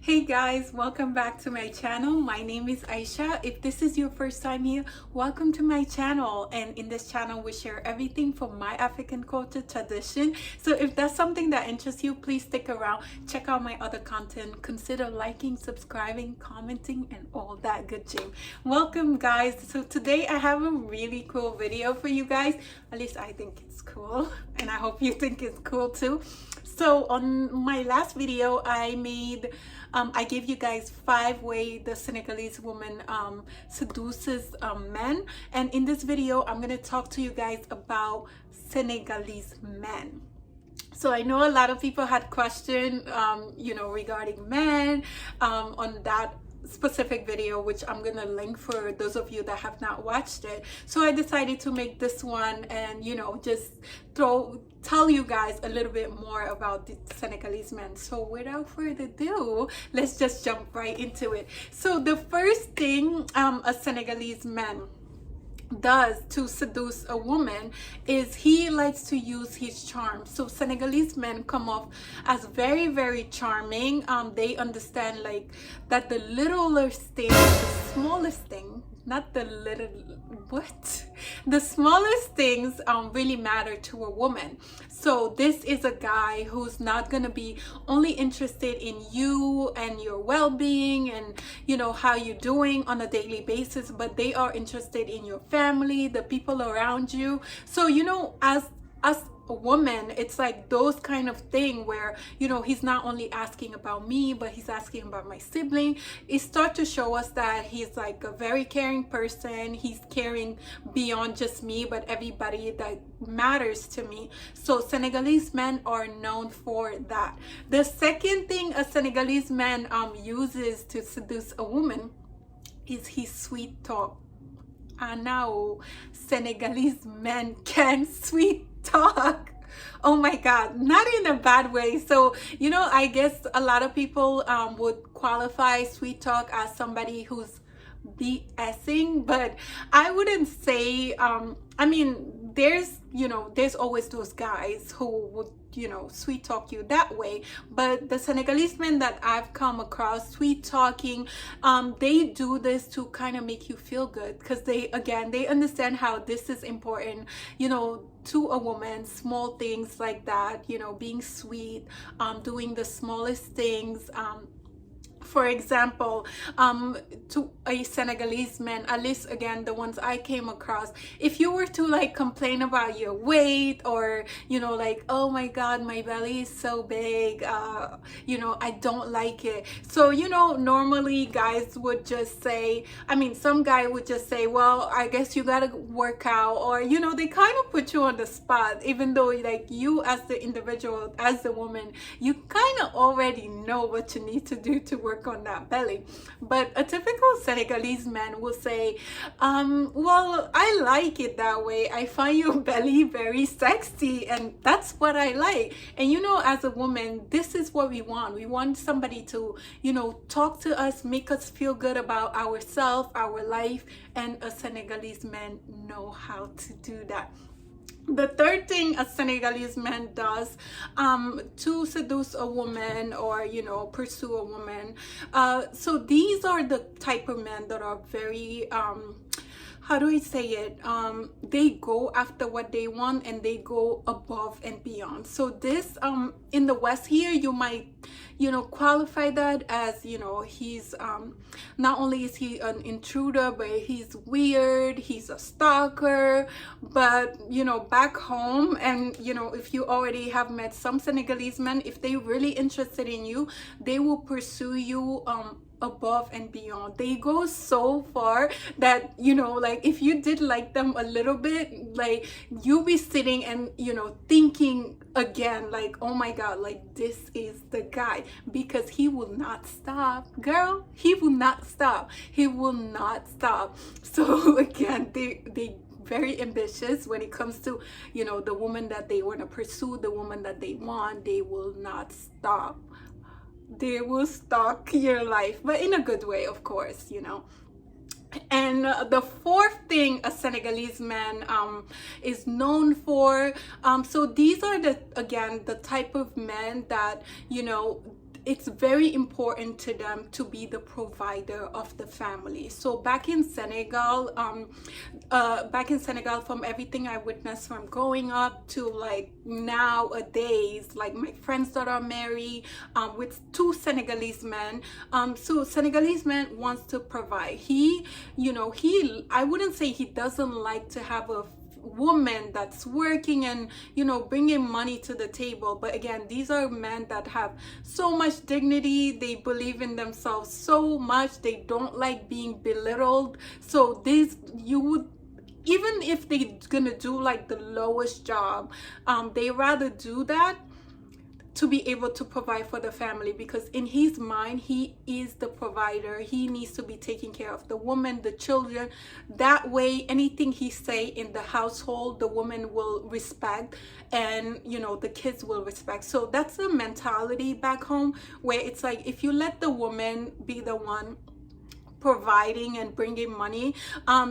Hey guys, welcome back to my channel. My name is Aisha. If this is your first time here, welcome to my channel. And in this channel, we share everything from my African culture tradition. So if that's something that interests you, please stick around. Check out my other content. Consider liking, subscribing, commenting, and all that good jam. Welcome guys. So today I have a really cool video for you guys. At least I think it's cool. And I hope you think it's cool too. So on my last video, I gave you guys 5 ways the Senegalese woman seduces men, and in this video I'm going to talk to you guys about Senegalese men. So I know a lot of people had questions regarding men on that specific video, which I'm gonna link for those of you that have not watched it. So I decided to make this one and just tell you guys a little bit more about the Senegalese men. So without further ado, let's just jump right into it. So the first thing a Senegalese man does to seduce a woman is he likes to use his charm. So Senegalese men come off as very, very charming. They understand like that the littlest thing, the smallest thing, not the little the smallest things really matter to a woman. So this is a guy who's not gonna be only interested in you and your well-being and how you're doing on a daily basis, but they are interested in your family, the people around you. So as a woman, it's like those kind of thing where he's not only asking about me, but he's asking about my sibling. It starts to show us that he's like a very caring person. He's caring beyond just me, but everybody that matters to me. So Senegalese men are known for that. The second thing a Senegalese man uses to seduce a woman is his sweet talk. And now Senegalese men can sweet talk. Oh my God, not in a bad way. So I guess a lot of people would qualify sweet talk as somebody who's BSing, but I wouldn't say there's always those guys who would sweet talk you that way, but the Senegalese men that I've come across sweet talking, they do this to kind of make you feel good, because they understand how this is important to a woman. Small things like that, being sweet, doing the smallest things. For example, to a Senegalese man, at least again the ones I came across, if you were to like complain about your weight, or like, oh my God, my belly is so big, I don't like it. So normally guys would just say, some guy would just say, well, I guess you gotta work out, or they kind of put you on the spot, even though like you as the individual, as the woman, you kind of already know what you need to do to work on that belly. But a typical Senegalese man will say, well, I like it that way. I find your belly very sexy, and that's what I like. And as a woman, this is what we want. We want somebody to talk to us, make us feel good about ourselves, our life, and a Senegalese man know how to do that. The third thing a Senegalese man does to seduce a woman or pursue a woman, so these are the type of men that are very how do I say it, they go after what they want and they go above and beyond. So this in the West here, you might qualify that as he's not only is he an intruder, but he's weird, he's a stalker. But back home, and if you already have met some Senegalese men, if they really interested in you, they will pursue you above and beyond. They go so far that like if you did like them a little bit, like you'll be sitting and thinking again, like, oh my God, like this is the guy, because he will not stop, girl. He will not stop. He will not stop. So again, they very ambitious when it comes to the woman that they want to pursue, the woman that they want. They will not stop. They will stalk your life, but in a good way, of course. And the fourth thing a Senegalese man is known for, so these are the type of men that it's very important to them to be the provider of the family. So back in Senegal, from everything I witnessed from growing up to like nowadays, like my friends that are married with two Senegalese men. So Senegalese man wants to provide. I wouldn't say he doesn't like to have a woman that's working and bringing money to the table, but again, these are men that have so much dignity. They believe in themselves so much. They don't like being belittled. So you would, even if they're gonna do like the lowest job, they rather do that to be able to provide for the family, because in his mind, he is the provider. He needs to be taking care of the woman, the children. That way, anything he say in the household, the woman will respect, and the kids will respect. So that's the mentality back home, where it's like, if you let the woman be the one providing and bringing money,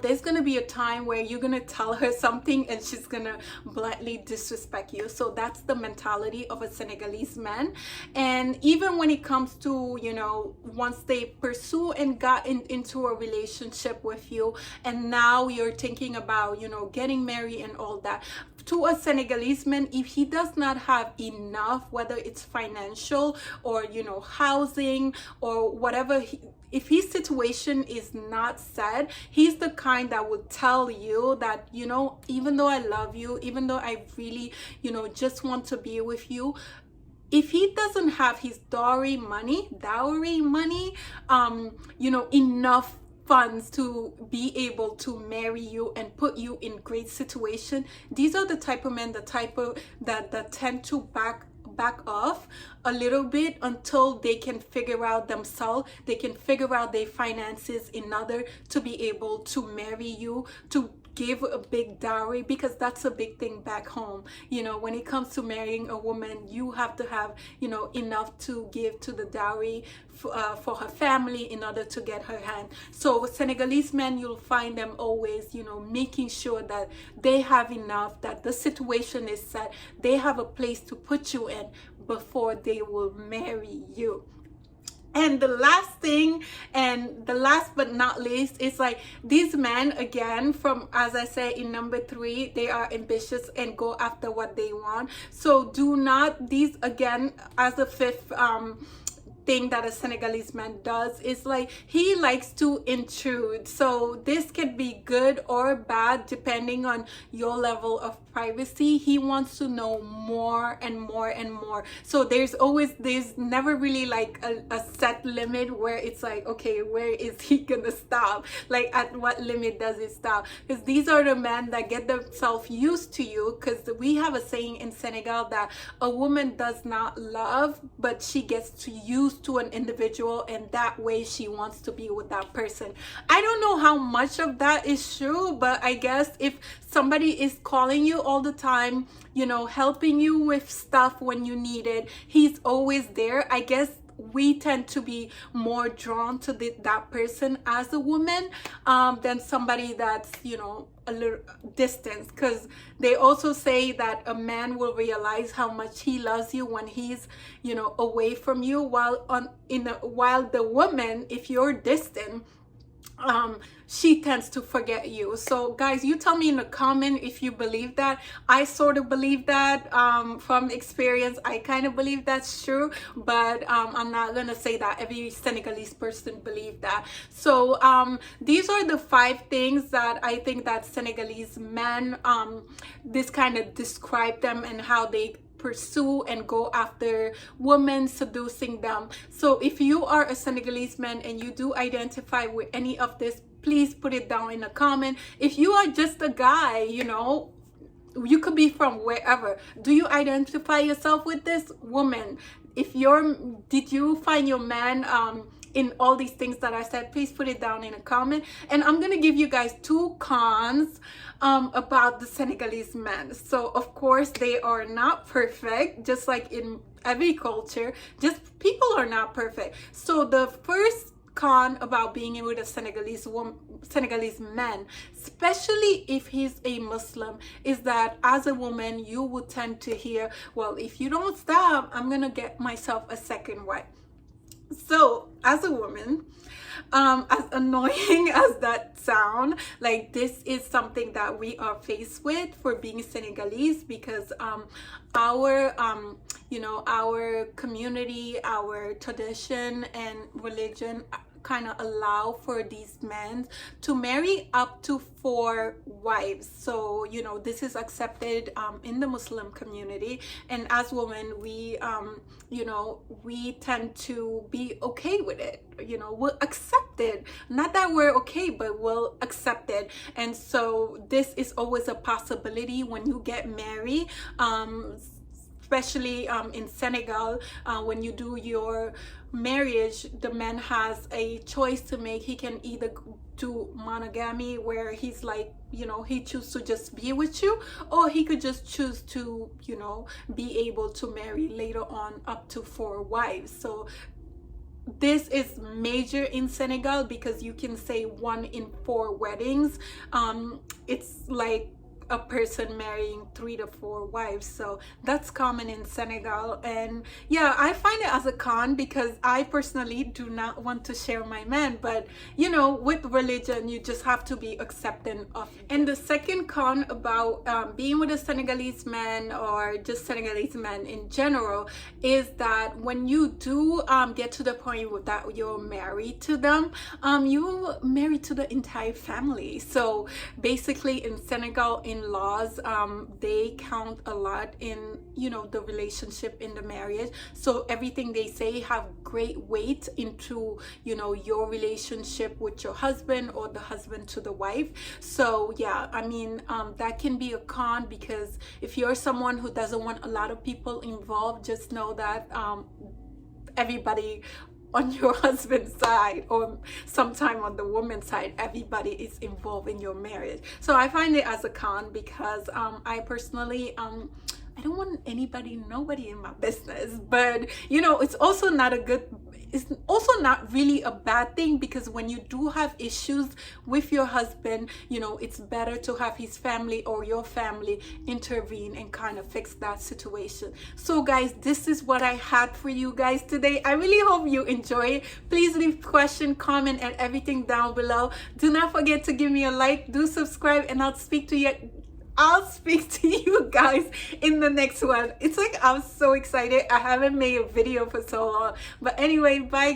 there's gonna be a time where you're gonna tell her something and she's gonna bluntly disrespect you. So that's the mentality of a Senegalese man. And even when it comes to once they pursue and got into a relationship with you, and now you're thinking about getting married and all that, to a Senegalese man, if he does not have enough, whether it's financial or housing or whatever, if his situation is not set, he's the kind that would tell you that, even though I love you, even though I really, just want to be with you, if he doesn't have his dowry money, enough funds to be able to marry you and put you in great situation, these are the type of men, that tend to back off a little bit until they can figure out themselves. They can figure out their finances in order to be able to marry you, to give a big dowry, because that's a big thing back home. When it comes to marrying a woman, you have to have enough to give to the dowry for her family in order to get her hand. So with Senegalese men, you'll find them always making sure that they have enough, that the situation is set, they have a place to put you in before they will marry you. And the last thing, and the last but not least, is like, these men, again, from, as I say in number 3, they are ambitious and go after what they want. So these, again, as a fifth thing that a Senegalese man does, is like, he likes to intrude. So this can be good or bad depending on your level of privacy. He wants to know more and more and more. So there's never really like a set limit where it's like, okay, where is he gonna stop? Like, at what limit does it stop? Because these are the men that get themselves used to you, because we have a saying in Senegal that a woman does not love, but she gets to use to an individual, and that way she wants to be with that person. I don't know how much of that is true, but I guess if somebody is calling you all the time, helping you with stuff when you need it, he's always there, I guess we tend to be more drawn to that person as a woman than somebody that's a little distance, because they also say that a man will realize how much he loves you when he's away from you, while the woman, if you're distant, she tends to forget you. So guys, you tell me in the comment if you believe that. I sort of believe that from experience. I kind of believe that's true, but I'm not gonna say that every Senegalese person believe that. So these are the 5 things that I think that Senegalese men, this kind of describe them and how they pursue and go after women, seducing them. So if you are a Senegalese man and you do identify with any of this, please put it down in a comment. If you are just a guy, you could be from wherever, do you identify yourself with this woman? Did you find your man in all these things that I said? Please put it down in a comment. And I'm gonna give you guys 2 cons about the Senegalese men. So of course, they are not perfect, just like in every culture. Just people are not perfect. So the first con about being with a Senegalese man, especially if he's a Muslim, is that as a woman you would tend to hear, well, if you don't stop, I'm gonna get myself a second wife. So as a woman, as annoying as that sound, like this is something that we are faced with for being Senegalese, because our our community, our tradition and religion kind of allow for these men to marry up to 4 wives. So this is accepted in the Muslim community, and as women we we tend to be okay with it. We'll accept it, not that we're okay, but we'll accept it. And so this is always a possibility when you get married, especially in Senegal. When you do your marriage, the man has a choice to make. He can either do monogamy, where he's like, he chooses to just be with you, or he could just choose to be able to marry later on up to 4 wives. So this is major in Senegal, because you can say 1 in 4 weddings, it's like a person marrying 3 to 4 wives. So that's common in Senegal. And yeah, I find it as a con, because I personally do not want to share my man, but with religion you just have to be accepting of it. And the second con about being with a Senegalese man, or just Senegalese men in general, is that when you do get to the point that you're married to them, you're married to the entire family. So basically in Senegal, in laws, they count a lot in the relationship, in the marriage. So everything they say have great weight into your relationship with your husband, or the husband to the wife. So yeah, I mean, that can be a con, because if you're someone who doesn't want a lot of people involved, just know that everybody on your husband's side, or sometime on the woman's side, everybody is involved in your marriage. So I find it as a con, because I personally I don't want nobody in my business. But it's also not a good, it's also not really a bad thing, because when you do have issues with your husband, it's better to have his family or your family intervene and kind of fix that situation. So guys, this is what I had for you guys today. I really hope you enjoy it. Please leave question, comment, and everything down below. Do not forget to give me a like, do subscribe, and I'll speak to you guys in the next one. It's like I'm so excited. I haven't made a video for so long. But anyway, bye.